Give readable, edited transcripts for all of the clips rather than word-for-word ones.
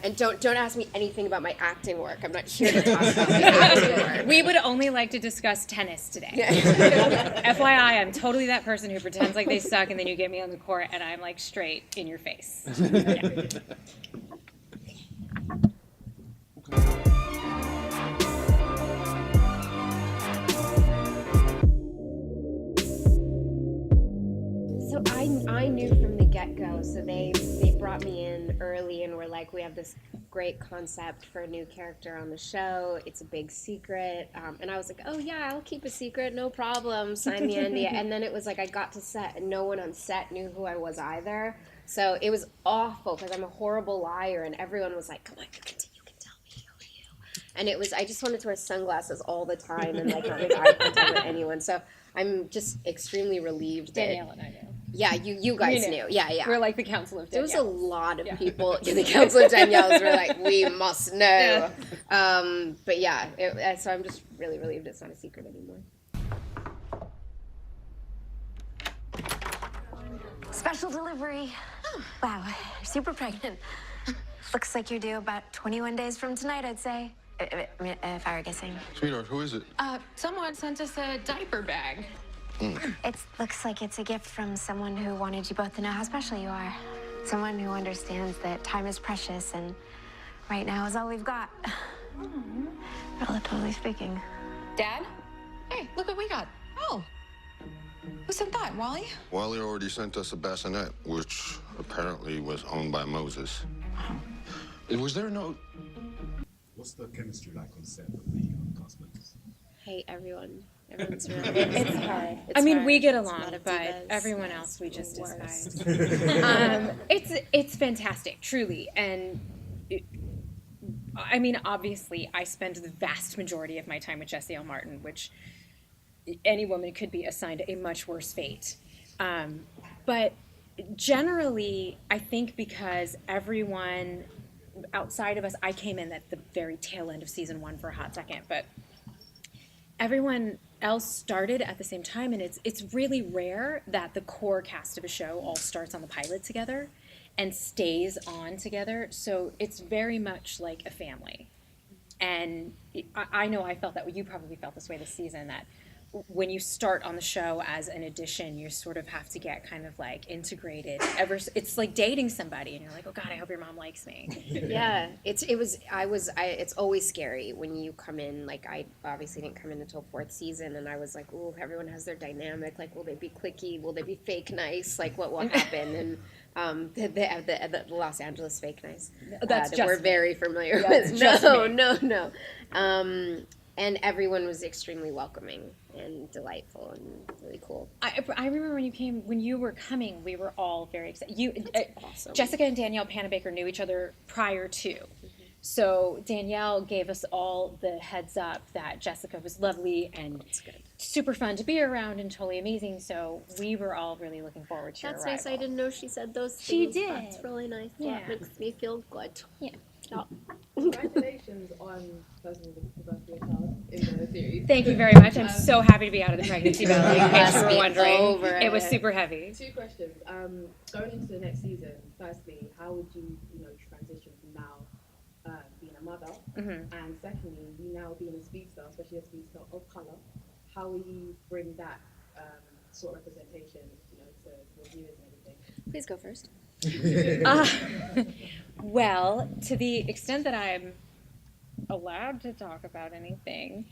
And don't ask me anything about my acting work. I'm not here to talk about my acting work. We would only like to discuss tennis today. FYI, I'm totally that person who pretends like they suck, and then you get me on the court, and I'm like straight in your face. Yeah. So I knew from the get-go, so they brought me in early and were like, we have this great concept for a new character on the show. It's a big secret. And I was like, oh yeah, I'll keep a secret, no problem, sign the NDA. And then it was like I got to set and no one on set knew who I was either. So it was awful because I'm a horrible liar and everyone was like, come on, you can tell me, who are you? And it was, I just wanted to wear sunglasses all the time and like not make eye contact with anyone. So I'm just extremely relieved that Danielle and I knew. yeah, you guys knew. Yeah. We're like the Council of Danielle. There was a lot of people in the Council of Danielle's who were like, we must know. Yeah. But yeah, so I'm just really relieved it's not a secret anymore. Special delivery. Oh. Wow, super pregnant. Looks like you're due about 21 days from tonight, I'd say. If I were guessing. Sweetheart, who is it? Someone sent us a diaper bag. It looks like it's a gift from someone who wanted you both to know how special you are. Someone who understands that time is precious and right now is all we've got. Relatively speaking. Dad? Hey, look what we got. Oh. Who sent that, Wally? Wally already sent us a bassinet, which apparently was owned by Moses. Was there a note? What's the chemistry like on set with the cast members? Hey, everyone. Everyone's really It's hard. I mean, we get along, but everyone else we just despise. It's fantastic, truly. And I mean, obviously, I spend the vast majority of my time with Jesse L. Martin, which any woman could be assigned a much worse fate. But generally, I think because everyone outside of us, I came in at the very tail end of season 1 for a hot second, but everyone else started at the same time, and it's really rare that the core cast of a show all starts on the pilot together and stays on together. So it's very much like a family. And I know I felt that, you probably felt this way this season, that when you start on the show as an addition, you sort of have to get kind of like integrated. It's like dating somebody, and you're like, oh God, I hope your mom likes me. Yeah, it's always scary when you come in. Like, I obviously didn't come in until 4th season, and I was like, ooh, everyone has their dynamic. Like, will they be cliquey? Will they be fake nice? Like, what will happen? And the Los Angeles fake nice. That's that we're very familiar with. No. And everyone was extremely welcoming and delightful and really cool. I remember when you were coming, we were all very excited. Awesome. Jessica and Danielle Panabaker knew each other prior to. So Danielle gave us all the heads up that Jessica was lovely and super fun to be around and totally amazing. So we were all really looking forward to her arrival. That's nice. I didn't know she said those things. She did. That's really nice. Yeah. That makes me feel good. Yeah. Congratulations on first of all the birth of your child in the series. Thank you very much. I'm so happy to be out of the pregnancy belly. In case you were wondering, it was super heavy. 2 questions. Going into the next season, firstly, how would you transition from now being a mother, and secondly, you now being a speedster, especially a speedster of color, how will you bring that sort of representation, to the viewers and everything? Please go first. Well, to the extent that I'm allowed to talk about anything,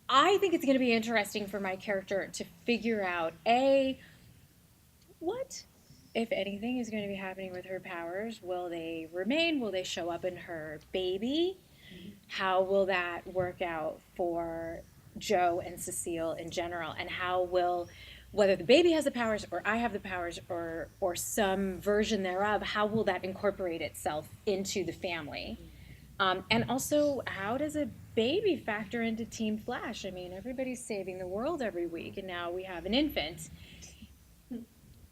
I think it's going to be interesting for my character to figure out, what, if anything, is going to be happening with her powers. Will they remain? Will they show up in her baby? How will that work out for Joe and Cecile in general? And how will, whether the baby has the powers or I have the powers or some version thereof, how will that incorporate itself into the family? And also, how does a baby factor into Team Flash? I mean, everybody's saving the world every week, and now we have an infant.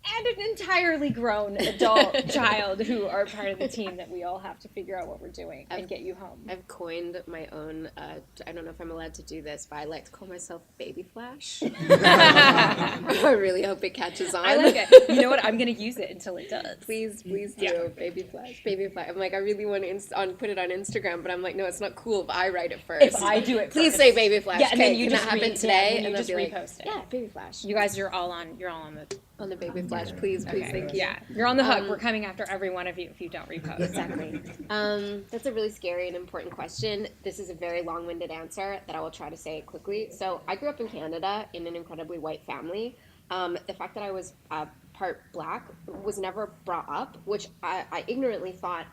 and an entirely grown adult child who are part of the team that we all have to figure out what we're doing and get you home. I've coined my own, I don't know if I'm allowed to do this, but I like to call myself Baby Flash. I really hope it catches on. I like it. You know what? I'm going to use it until it does. Please do. Baby Flash. Baby Flash. I'm like, I really want to put it on Instagram, but I'm like, no, it's not cool if I write it first. If I do it Please first. say Baby Flash. Yeah, and then you can just that happen today? and and you just they'll be repost like, it. Yeah, Baby Flash. You guys, you're all on On the Baby Flash, please, thank you. Yeah, you're on the hook. We're coming after every one of you if you don't repost. Exactly. That's a really scary and important question. This is a very long-winded answer that I will try to say quickly. So I grew up in Canada in an incredibly white family. The fact that I was part black was never brought up, which I ignorantly thought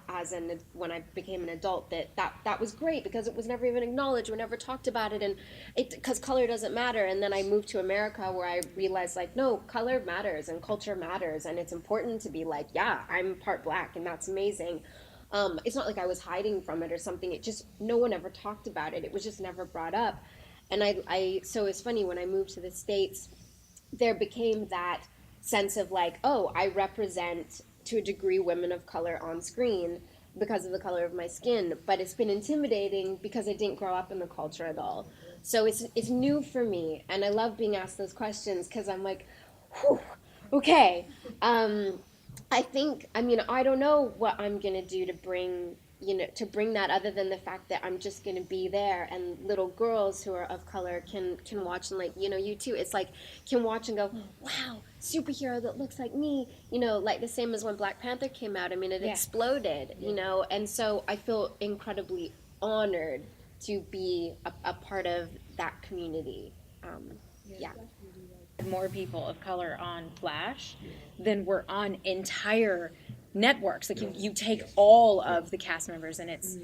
when I became an adult that was great because it was never even acknowledged, we never talked about it, and because color doesn't matter. And then I moved to America where I realized like, no, color matters and culture matters, and it's important to be like, yeah, I'm part black and that's amazing. It's not like I was hiding from it or something. It just, no one ever talked about it. It was just never brought up. And so it's funny, when I moved to the States, there became that sense of like, oh, I represent to a degree women of color on screen because of the color of my skin, but it's been intimidating because I didn't grow up in the culture at all. So it's new for me, and I love being asked those questions because I'm like, whew, okay. I don't know what I'm gonna do to bring that, other than the fact that I'm just going to be there, and little girls who are of color can watch, and like, you too, it's like, can watch and go, wow, superhero that looks like me, like the same as when Black Panther came out. I mean, it exploded, and so I feel incredibly honored to be a part of that community. More people of color on Flash than were on entire networks. Like you take all of the cast members, and it's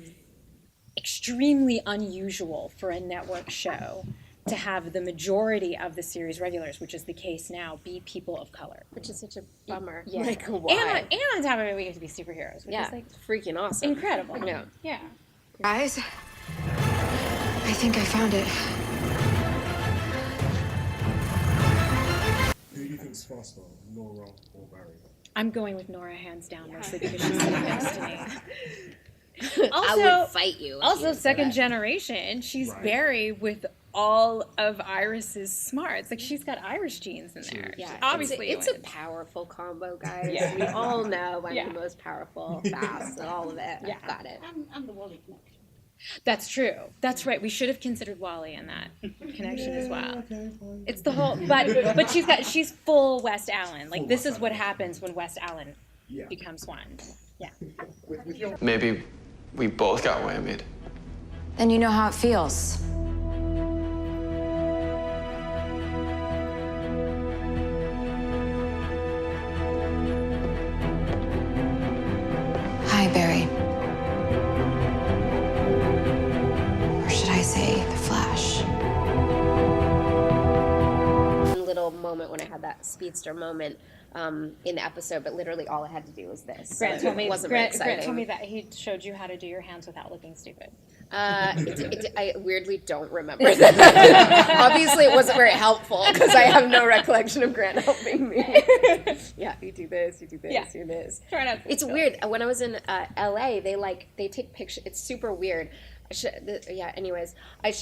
extremely unusual for a network show to have the majority of the series regulars, which is the case now, be people of color. Which is such a bummer. Yeah. Like, why? And on top of it, we get to be superheroes, which is like freaking awesome. incredible. Yeah. Guys, I think I found it. Who do you think's faster, Nora or Barry? I'm going with Nora hands down, mostly because she's sitting next to me. I would fight you. Also, second generation, she's Barry with all of Iris's smarts. Like, she's got Irish genes in there. Yeah, obviously it's a powerful combo, guys. Yeah. We all know I'm the most powerful, fast, and all of it. Yeah. I've got it. And the Wally connection. That's true. That's right. We should have considered Wally in that connection as well. Okay, it's the whole, but she's full West Allen. Like, this is what happens when West Allen becomes one. Yeah. Maybe we both got whammied. Then you know how it feels. Hi, Barry. Or should I say the Flash? One little moment when I had that speedster moment in the episode, but literally all I had to do was this. Grant So told me, it wasn't very Grant exciting. told me that he showed you how to do your hands without looking stupid. I weirdly don't remember that. Obviously, it wasn't very helpful because I have no recollection of Grant helping me. Yeah, you do this, you do this, you do this. Try not to It's weird. When I was in LA, they take pictures. It's super weird. Anyways,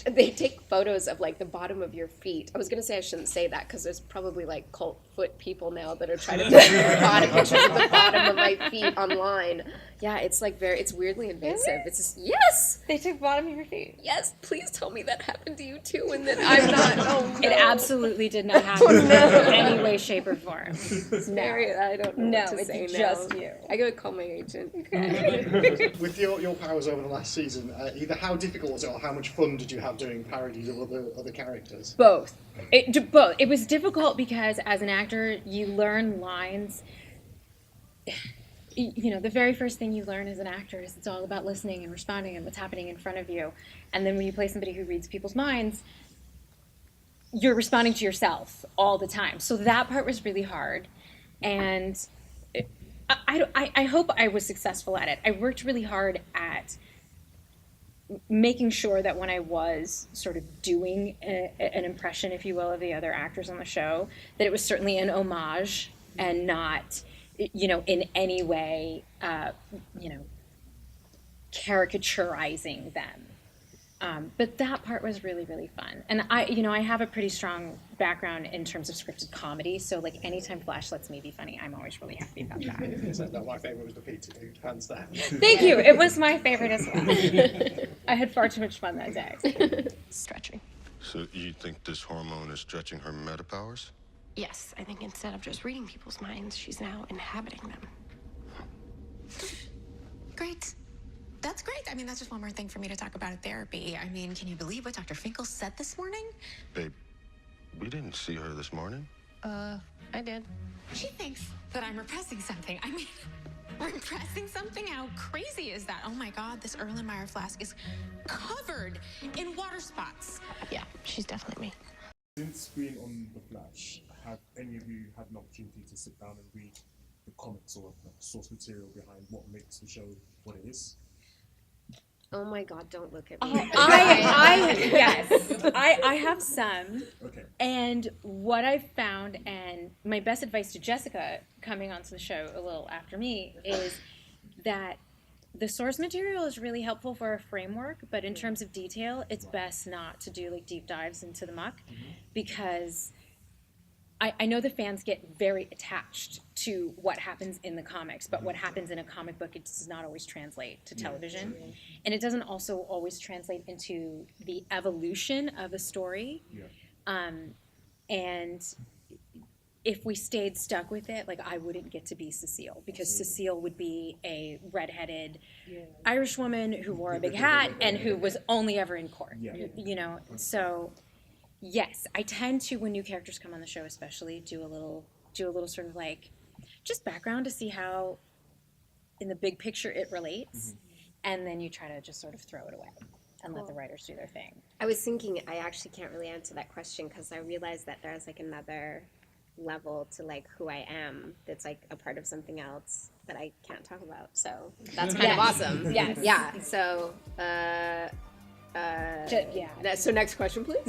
they take photos of like the bottom of your feet. I was gonna say I shouldn't say that because there's probably like cult foot people now that are trying to take bottom pictures of the bottom of my feet online. Yeah, it's like it's weirdly invasive. Really? It's just, yes, They took bottom of your feet. yes. Please tell me that happened to you too, and that I'm not. Oh no. It absolutely did not happen in any way, shape, or form. I don't know what to say it's now. just you. I gotta call my agent. With your powers over the last season, either how difficult was it or how much fun did you have doing parodies of other characters? Both. Both. It was difficult because as an actor, you learn lines. The very first thing you learn as an actor is it's all about listening and responding and what's happening in front of you. And then when you play somebody who reads people's minds, you're responding to yourself all the time. So that part was really hard. And I hope I was successful at it. I worked really hard at making sure that when I was sort of doing an impression, if you will, of the other actors on the show, that it was certainly an homage and not, in any way, caricaturizing them. But that part was really, really fun. And I have a pretty strong background in terms of scripted comedy, so like anytime Flash lets me be funny, I'm always really happy about that. So my favourite was the pizza dude, hands down. Thank you. It was my favorite as well. I had far too much fun that day. Stretching. So you think this hormone is stretching her meta powers? Yes, I think instead of just reading people's minds, she's now inhabiting them. Great. That's great. I mean, that's just one more thing for me to talk about at therapy. I mean, can you believe what Dr. Finkel said this morning? Babe, we didn't see her this morning. I did. She thinks that I'm repressing something. I mean, repressing something? How crazy is that? Oh my God, this Erlenmeyer flask is covered in water spots. Yeah, she's definitely me. Since being on The Flash, have any of you had an opportunity to sit down and read the comics or the source material behind what makes the show what it is? Oh my God! Don't look at me. I have some. Okay. And what I've found, and my best advice to Jessica coming onto the show a little after me, is that the source material is really helpful for a framework, but in terms of detail, it's best not to do like deep dives into the muck, because I know the fans get very attached to what happens in the comics, but what happens in a comic book, it does not always translate to television. And it doesn't also always translate into the evolution of a story. And if we stayed stuck with it, like I wouldn't get to be Cecile, because Cecile would be a redheaded Irish woman who wore a big hat and who was only ever in court, so... Yes, I tend to, when new characters come on the show especially, do a little sort of like just background to see how in the big picture it relates, and then you try to just sort of throw it away and let the writers do their thing. I was thinking I actually can't really answer that question because I realized that there's like another level to like who I am that's like a part of something else that I can't talk about. So that's kind of awesome. Yes. Yeah. So so next question, please.